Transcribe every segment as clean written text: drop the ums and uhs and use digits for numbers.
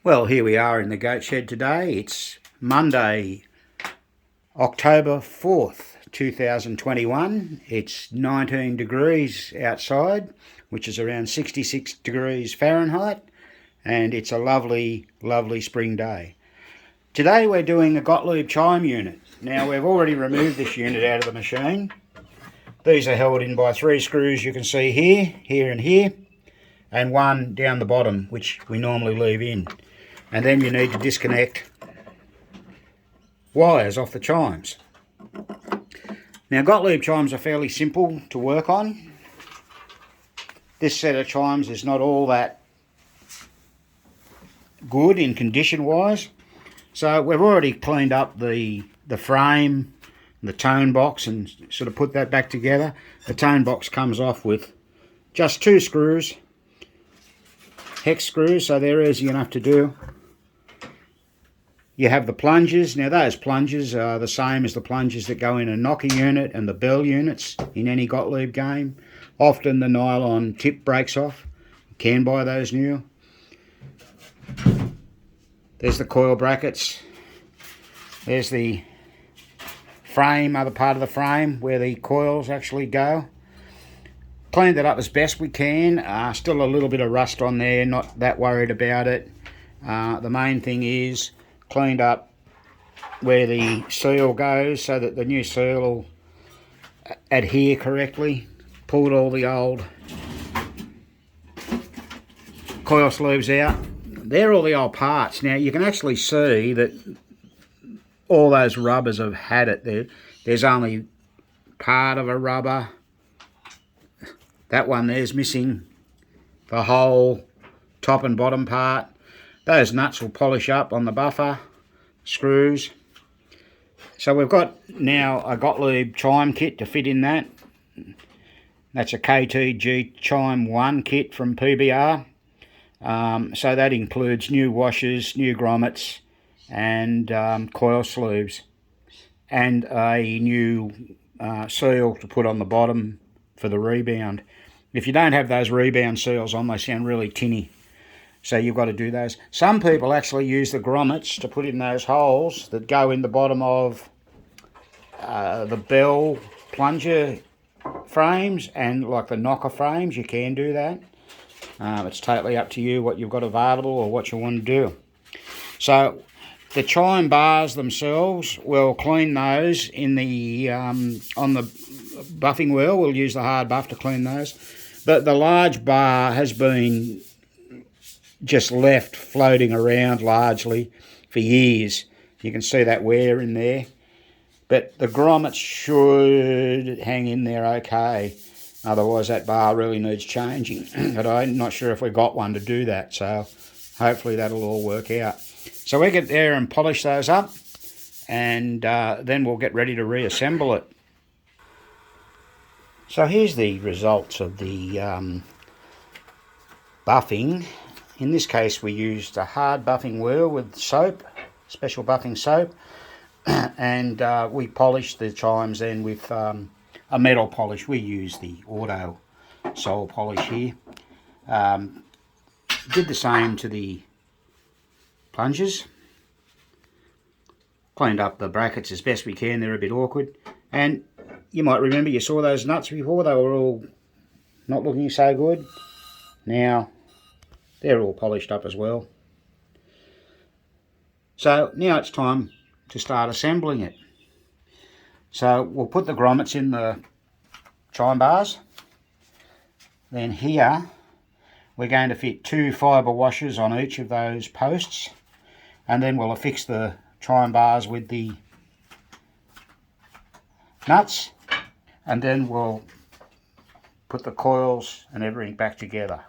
Well, here we are in the goat shed today. It's Monday, October 4th, 2021. It's 19 degrees outside, which is around 66 degrees Fahrenheit, and it's a lovely, lovely spring day. Today we're doing a Gottlieb chime unit. Now, we've already removed this unit out of the machine. These are held in by 3 screws you can see here, here and here, and one down the bottom, which we normally leave in. And then you need to disconnect wires off the chimes. Now, Gottlieb chimes are fairly simple to work on. This set of chimes is not all that good in condition wise. So we've already cleaned up the frame, the tone box, and sort of put that back together. The tone box comes off with just 2 screws, hex screws, so they're easy enough to do. You have the plungers. Now, those plungers are the same as the plungers that go in a knocker unit and the bell units in any Gottlieb game. Often the nylon tip breaks off. You can buy those new. There's the coil brackets. There's the frame, other part of the frame where the coils actually go. Cleaned it up as best we can. Still a little bit of rust on there, not that worried about it. The main thing is cleaned up where the seal goes so that the new seal will adhere correctly. Pulled all the old coil sleeves out. They're all the old parts. Now you can actually see that all those rubbers have had it there. There's only part of a rubber. That one there's missing the whole top and bottom part. Those nuts will polish up on the buffer screws. So we've got now a Gottlieb chime kit to fit in that. That's a KTG Chime 1 kit from PBR. So that includes new washers, new grommets, and coil sleeves, and a new seal to put on the bottom for the rebound. If you don't have those rebound seals on, they sound really tinny. So you've got to do those. Some people actually use the grommets to put in those holes that go in the bottom of the bell plunger frames and like the knocker frames. You can do that. It's totally up to you what you've got available or what you want to do. So the chime bars themselves, we'll clean those in the on the buffing wheel. We'll use the hard buff to clean those. But the large bar has been just left floating around largely for years. You can see that wear in there. But the grommets should hang in there okay. Otherwise that bar really needs changing. But I'm not sure if we've got one to do that. So hopefully that'll all work out. So we get there and polish those up. And then we'll get ready to reassemble it. So here's the results of the buffing. In this case we used a hard buffing wheel with soap, special buffing soap, and we polished the chimes then with a metal polish. We use the auto sole polish here. Did the same to the plungers. Cleaned up the brackets as best we can, they're a bit awkward. And you might remember you saw those nuts before, they were all not looking so good. Now they're all polished up as well. So now it's time to start assembling it. So we'll put the grommets in the chime bars. Then here we're going to fit 2 fibre washers on each of those posts. And then we'll affix the chime bars with the nuts. And then we'll put the coils and everything back together.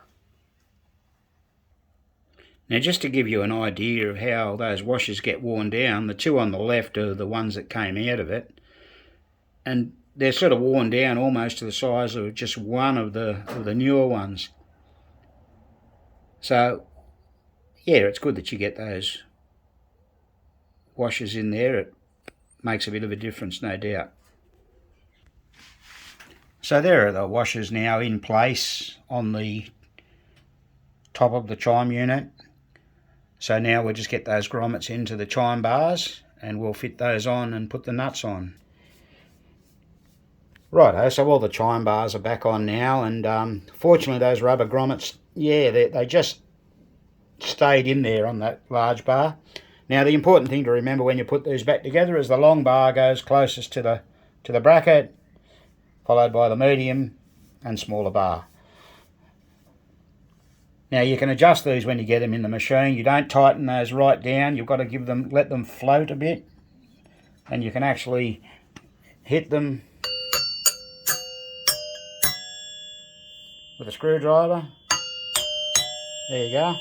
Now, just to give you an idea of how those washers get worn down, the 2 on the left are the ones that came out of it, and they're sort of worn down almost to the size of just one of the newer ones. So, yeah, it's good that you get those washers in there. It makes a bit of a difference, no doubt. So there are the washers now in place on the top of the chime unit. So now we'll just get those grommets into the chime bars and we'll fit those on and put the nuts on. Righto, so all the chime bars are back on now, and fortunately those rubber grommets, yeah, they just stayed in there on that large bar. Now the important thing to remember when you put these back together is the long bar goes closest to the bracket, followed by the medium and smaller bar. Now you can adjust these when you get them in the machine. You don't tighten those right down. You've got to let them float a bit, and you can actually hit them with a screwdriver. There you go.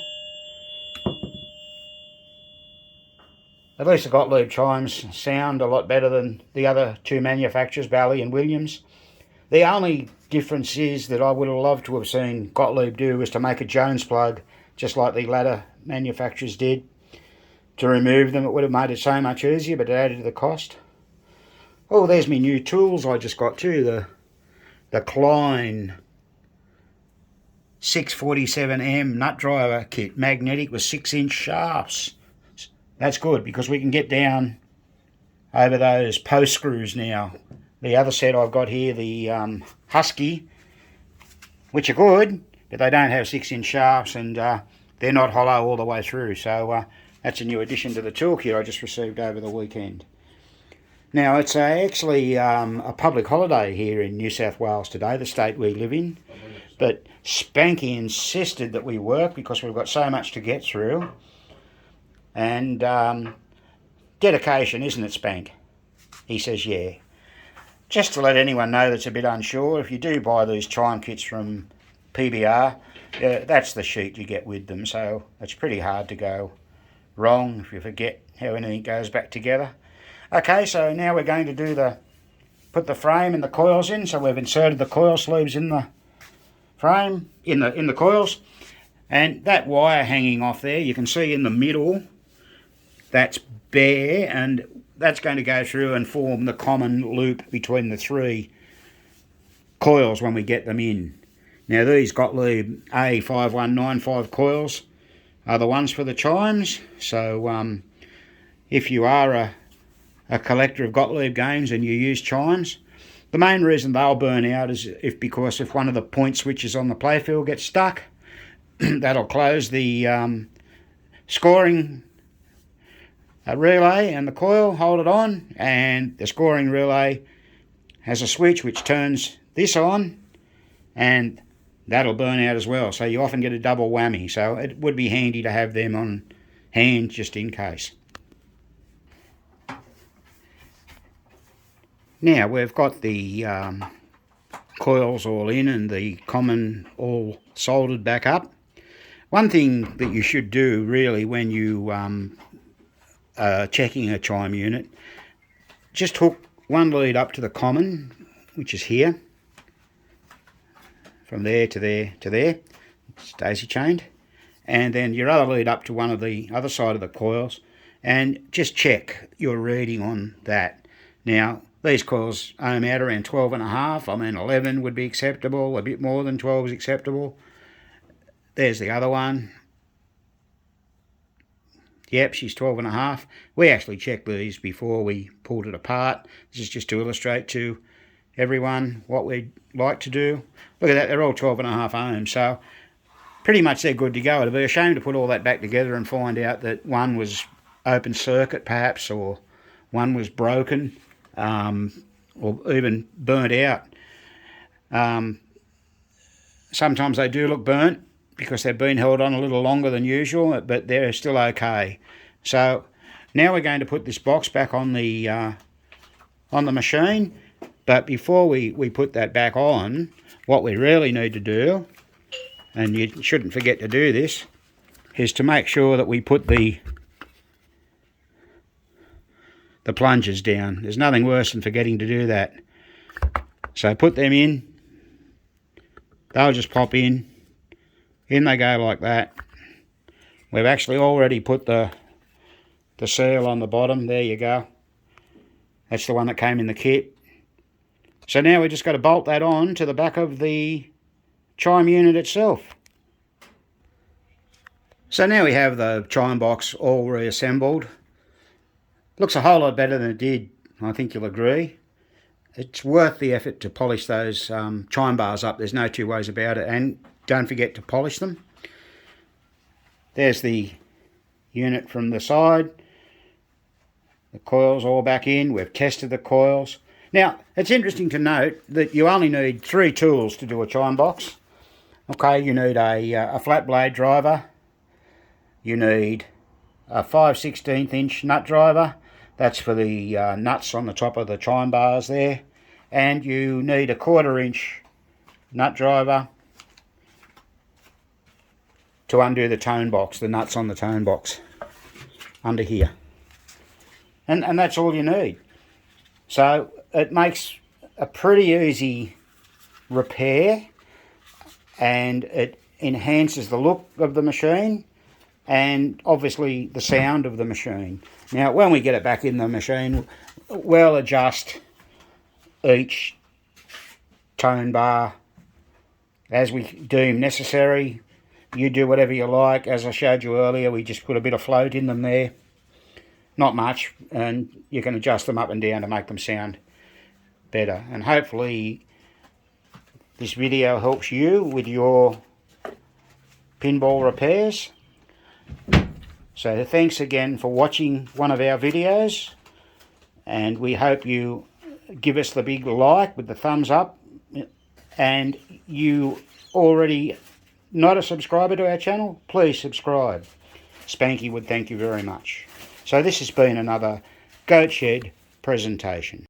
At least the Gottlieb chimes sound a lot better than the other two manufacturers, Bally and Williams. The only difference is that I would have loved to have seen Gottlieb do was to make a Jones plug, just like the latter manufacturers did. To remove them, it would have made it so much easier, but it added to the cost. Oh, there's my new tools I just got too, the Klein 647M nut driver kit, magnetic with 6-inch shafts. That's good because we can get down over those post screws now. The other set I've got here, the Husky, which are good, but they don't have 6-inch shafts, and they're not hollow all the way through. So that's a new addition to the toolkit I just received over the weekend. Now it's actually a public holiday here in New South Wales today, the state we live in. But Spanky insisted that we work because we've got so much to get through. And dedication, isn't it, Spank? He says, yeah. Just to let anyone know that's a bit unsure, if you do buy these chime kits from PBR, that's the sheet you get with them. So it's pretty hard to go wrong if you forget how anything goes back together. Okay, so now we're going to put the frame and the coils in. So we've inserted the coil sleeves in the frame, in the coils. And that wire hanging off there, you can see in the middle, that's bare, and that's going to go through and form the common loop between the three coils when we get them in. Now these Gottlieb A5195 coils are the ones for the chimes. So if you are a collector of Gottlieb games and you use chimes, the main reason they'll burn out is because if one of the point switches on the playfield gets stuck, that'll close the scoring relay and the coil, hold it on, and the scoring relay has a switch which turns this on, and that'll burn out as well. So you often get a double whammy, so it would be handy to have them on hand just in case. Now we've got the coils all in and the common all soldered back up. One thing that you should do really when you checking a chime unit, just hook one lead up to the common, which is here, from there to there to there, it's daisy chained, and then your other lead up to one of the other side of the coils, and just check your reading on that. Now these coils ohm out around 12.5. I mean 11 would be acceptable, a bit more than 12 is acceptable. There's the other one. Yep, she's 12.5. We actually checked these before we pulled it apart. This is just to illustrate to everyone what we'd like to do. Look at that, they're all 12.5 ohms, so pretty much they're good to go. It'd be a shame to put all that back together and find out that one was open circuit perhaps, or one was broken, or even burnt out. Sometimes they do look burnt, because they've been held on a little longer than usual, but they're still okay. So now we're going to put this box back on the machine, but before we put that back on, what we really need to do, and you shouldn't forget to do this, is to make sure that we put the plungers down. There's nothing worse than forgetting to do that. So put them in, they'll just pop in they go like that. We've actually already put the seal on the bottom. There you go. That's the one that came in the kit. So now we just got to bolt that on to the back of the chime unit itself. So now we have the chime box all reassembled. Looks a whole lot better than it did, I think you'll agree. It's worth the effort to polish those chime bars up, there's no two ways about it, and don't forget to polish them. There's the unit from the side. The coil's all back in, we've tested the coils. Now, it's interesting to note that you only need 3 tools to do a chime box. Okay, you need a flat blade driver, you need a 5/16 inch nut driver, that's for the nuts on the top of the chime bars there, and you need a 1/4 inch nut driver to undo the tone box, the nuts on the tone box under here. And that's all you need. So it makes a pretty easy repair, and it enhances the look of the machine and obviously the sound of the machine. Now when we get it back in the machine, we'll adjust each tone bar as we deem necessary. You do whatever you like. As I showed you earlier, we just put a bit of float in them there. Not much, and you can adjust them up and down to make them sound better. And hopefully this video helps you with your pinball repairs. So thanks again for watching one of our videos, and we hope you give us the big like with the thumbs up, and you already not a subscriber to our channel, please subscribe. Spanky would thank you very much. So this has been another Goat Shed presentation.